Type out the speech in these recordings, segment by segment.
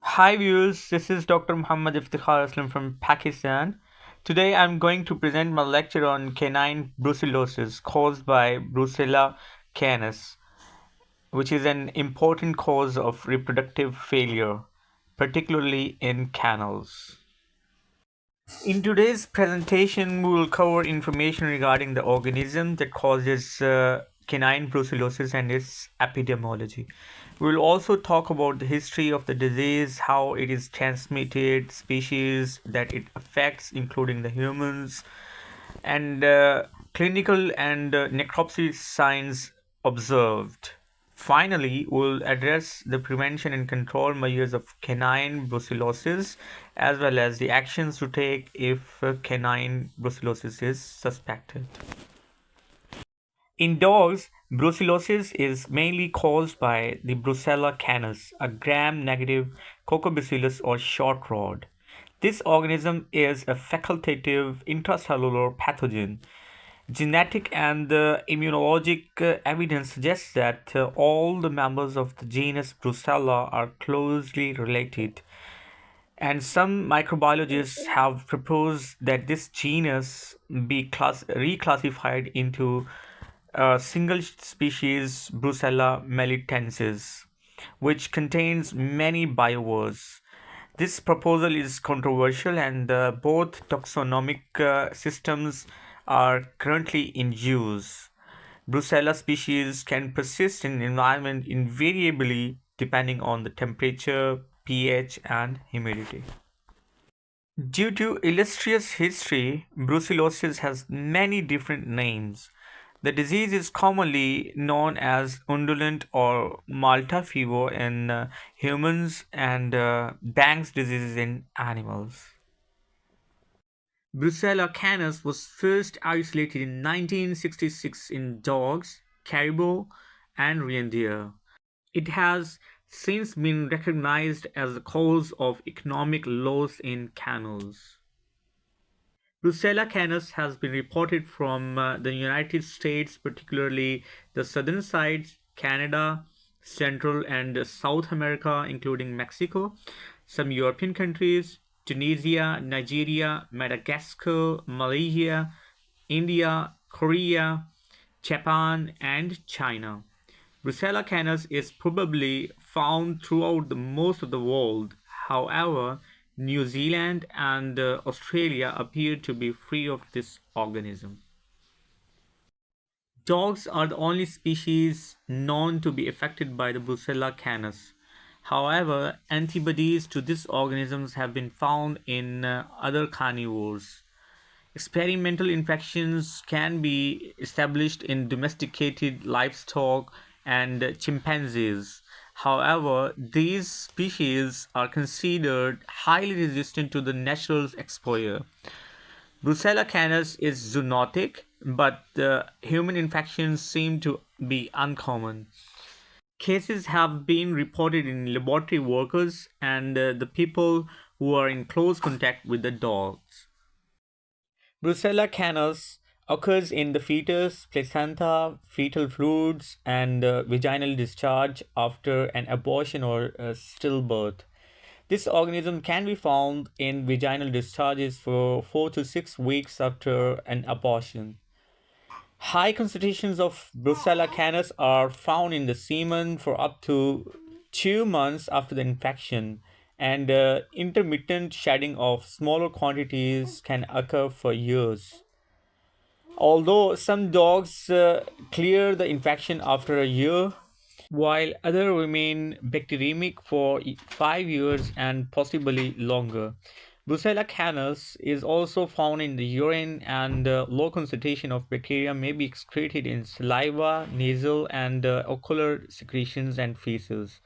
Hi viewers, this is Dr. Muhammad Iftikhar Aslam from Pakistan. Today I'm going to present my lecture on canine brucellosis caused by Brucella canis, which is an important cause of reproductive failure, particularly in camels. In today's presentation, we will cover information regarding the organism that causes canine brucellosis and its epidemiology. We will also talk about the history of the disease, how it is transmitted, species that it affects, including the humans, and clinical and necropsy signs observed. Finally, we'll address the prevention and control measures of canine brucellosis as well as the actions to take if canine brucellosis is suspected. In dogs, brucellosis is mainly caused by the Brucella canis, a gram-negative Coccobacillus or short rod. This organism is a facultative intracellular pathogen. Genetic and immunologic evidence suggests that all the members of the genus Brucella are closely related, and some microbiologists have proposed that this genus be reclassified into a single species Brucella melitensis, which contains many biovars. This proposal is controversial, and both taxonomic systems are currently in use. Brucella species can persist in environment invariably depending on the temperature, pH, and humidity. Due to illustrious history, brucellosis has many different names. The disease is commonly known as undulant or Malta fever in humans and Banks disease in animals. Brucella canis was first isolated in 1966 in dogs, caribou, and reindeer. It has since been recognized as the cause of economic loss in camels. Brucella canis has been reported from the United States, particularly the southern sides, Canada, Central and South America, including Mexico, some European countries, Tunisia, Nigeria, Madagascar, Malaysia, India, Korea, Japan, and China. Brucella canis is probably found throughout most of the world. However, New Zealand and Australia appear to be free of this organism. Dogs are the only species known to be affected by the Brucella canis. However, antibodies to this organism have been found in other carnivores. Experimental infections can be established in domesticated livestock and chimpanzees. However, these species are considered highly resistant to the natural exposure. Brucella canis is zoonotic, but the human infections seem to be uncommon. Cases have been reported in laboratory workers and the people who are in close contact with the dogs. Brucella canis occurs in the fetus, placenta, fetal fluids, and vaginal discharge after an abortion or stillbirth. This organism can be found in vaginal discharges for 4 to 6 weeks after an abortion. High concentrations of Brucella canis are found in the semen for up to 2 months after the infection, and intermittent shedding of smaller quantities can occur for years. Although some dogs clear the infection after a year, while others remain bacteremic for 5 years and possibly longer. Brucella canis is also found in the urine, and low concentration of bacteria may be excreted in saliva, nasal, and ocular secretions and feces.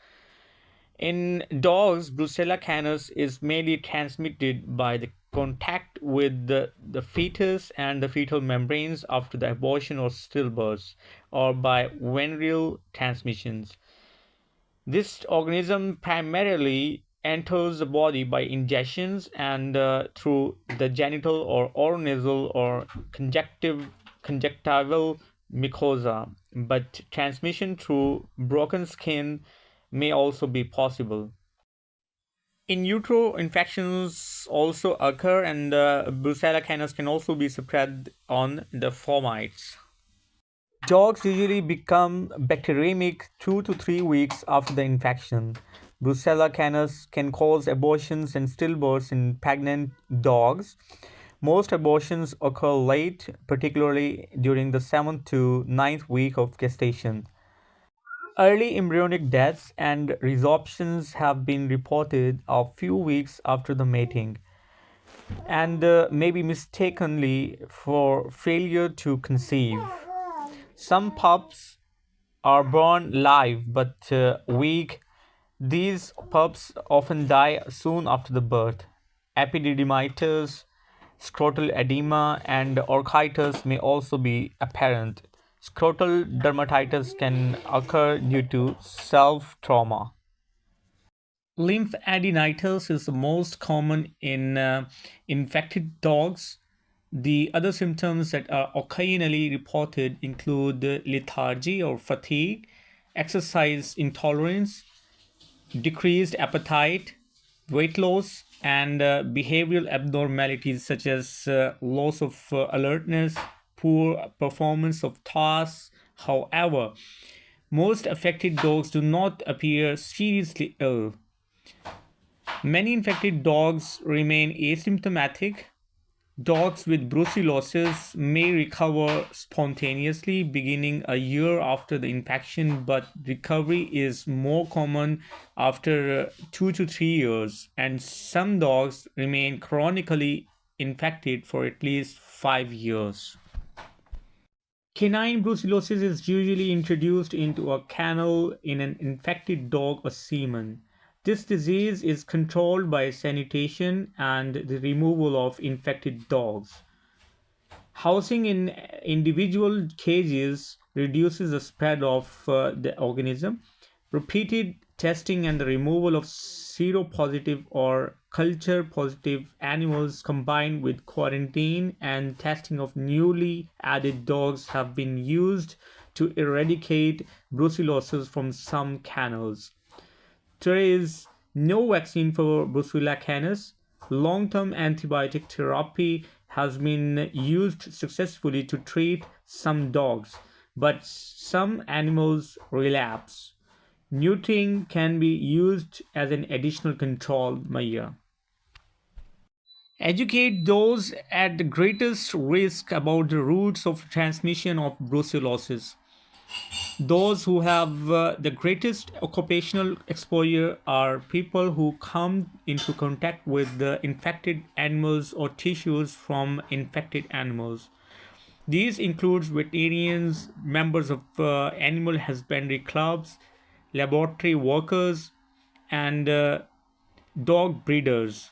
In dogs, Brucella canis is mainly transmitted by the contact with the fetus and the fetal membranes after the abortion or stillbirth, or by venereal transmissions. This organism primarily enters the body by ingestions and through the genital or oronasal or conjunctival mucosa, but transmission through broken skin may also be possible. In utero, infections also occur, and Brucella canis can also be spread on the fomites. Dogs usually become bacteremic 2 to 3 weeks after the infection. Brucella canis can cause abortions and stillbirths in pregnant dogs. Most abortions occur late, particularly during the 7th to 9th week of gestation. Early embryonic deaths and resorptions have been reported a few weeks after the mating, and may be mistakenly for failure to conceive. Some pups are born live but weak. These pups often die soon after the birth. Epididymitis, scrotal edema, and orchitis may also be apparent. Scrotal dermatitis can occur due to self trauma. Lymphadenitis is the most common in infected dogs. The other symptoms that are occasionally reported include lethargy or fatigue, exercise intolerance, decreased appetite, weight loss, and behavioral abnormalities such as loss of alertness, poor performance of tasks. However, most affected dogs do not appear seriously ill. Many infected dogs remain asymptomatic. Dogs with brucellosis may recover spontaneously beginning a year after the infection, but recovery is more common after 2 to 3 years, and some dogs remain chronically infected for at least 5 years. Canine brucellosis is usually introduced into a kennel in an infected dog or semen. This disease is controlled by sanitation and the removal of infected dogs. Housing in individual cages reduces the spread of the organism. Repeated testing and the removal of seropositive or culture positive animals combined with quarantine and testing of newly added dogs have been used to eradicate brucellosis from some kennels. There is no vaccine for Brucella canis. Long-term antibiotic therapy has been used successfully to treat some dogs, but some animals relapse. Neutering can be used as an additional control measure. Educate those at the greatest risk about the routes of transmission of brucellosis. Those who have the greatest occupational exposure are people who come into contact with the infected animals or tissues from infected animals. These include veterinarians, members of animal husbandry clubs, laboratory workers, and dog breeders.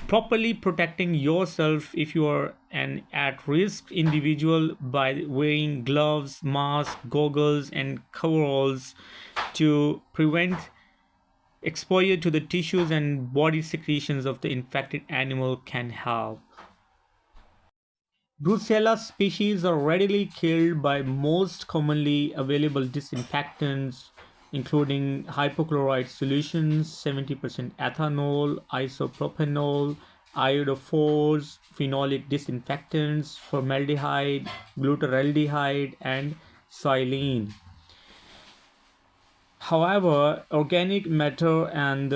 Properly protecting yourself if you are an at-risk individual by wearing gloves, masks, goggles, and coveralls to prevent exposure to the tissues and body secretions of the infected animal can help. Brucella species are readily killed by most commonly available disinfectants, including hypochlorite solutions, 70% ethanol, isopropanol, iodophores, phenolic disinfectants, formaldehyde, glutaraldehyde, and xylene. However, organic matter and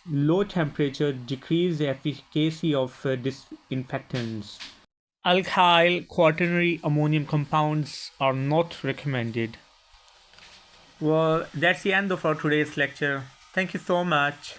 low temperature decrease the efficacy of disinfectants. Alkyl quaternary ammonium compounds are not recommended. Well, that's the end of our today's lecture. Thank you so much.